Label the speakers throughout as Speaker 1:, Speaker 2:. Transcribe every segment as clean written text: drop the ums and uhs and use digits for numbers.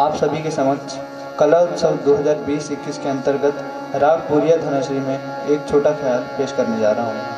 Speaker 1: आप सभी के समक्ष कला उत्सव 2020-21 के अंतर्गत राग पुरिया धनाश्री में एक छोटा ख्याल पेश करने जा रहा हूँ।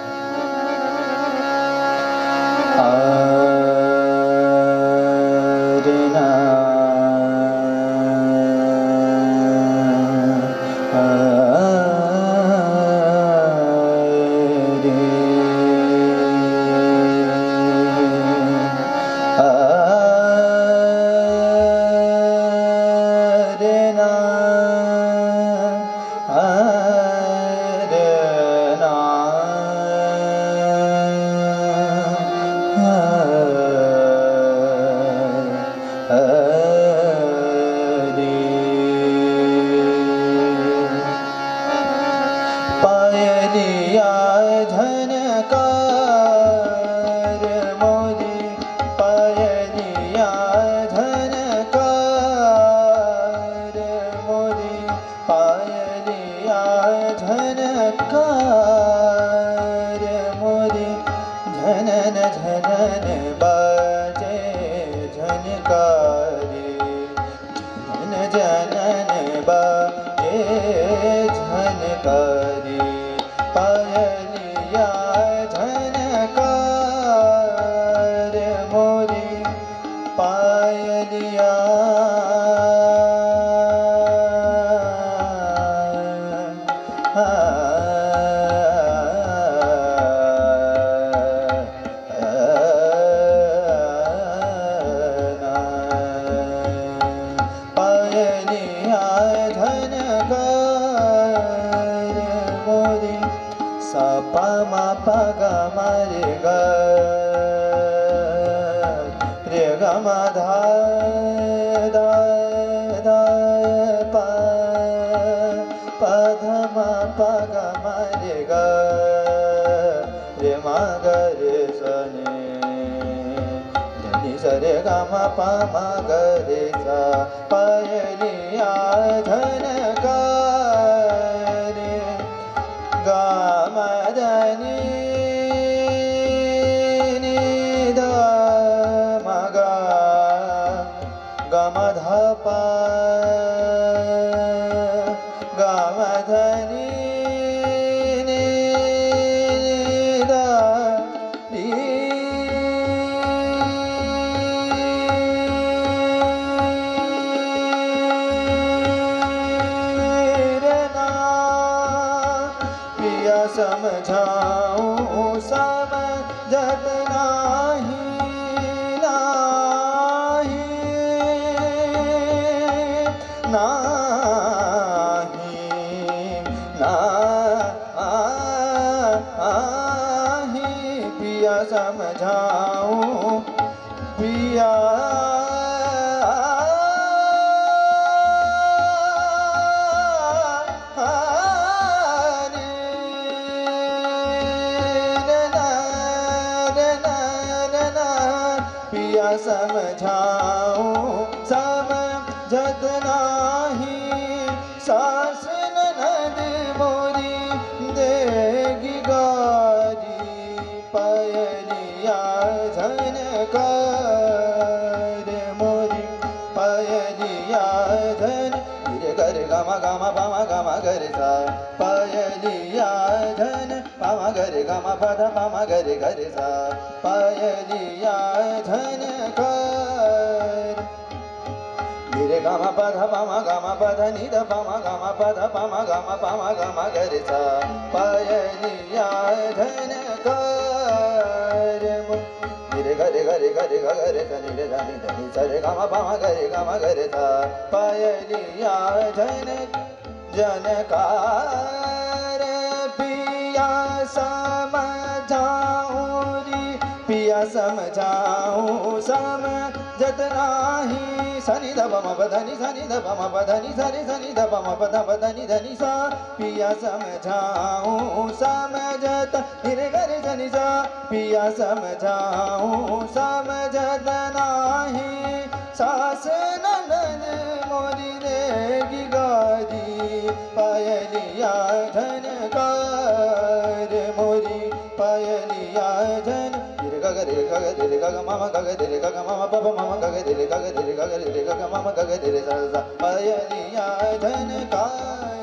Speaker 1: रे ग ग म ग ग रे ग ग म प प म ग ग रे ग ग रे ग ग रे ग ग म ग ग रे सा सा पायलिया झनकार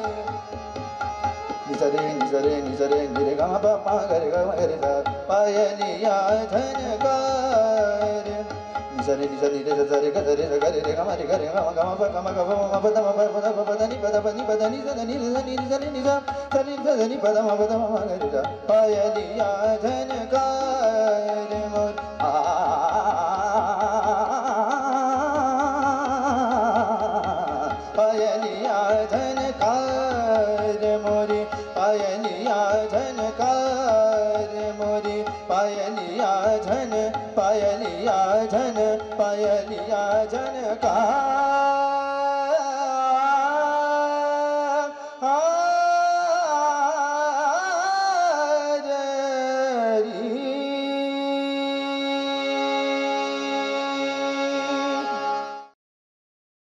Speaker 1: निसरे निसरे निसरे निरे ग म प म ग रे ग म रे सा पायलिया झनकार निसरे निसरे निरे सा रे ग रे ग रे ग म रे ग रे ग म ग म प ग म ग म प द म प द प द नि प द प नि प द नि स द नि स नि स नि नि सा स नि स नि प द म प द म ग रे सा पायलिया झनकार मोर पायलिया झनकार मोरी पायलिया झनकार मोरी पायलिया झन पायलिया झन पायलिया झनकार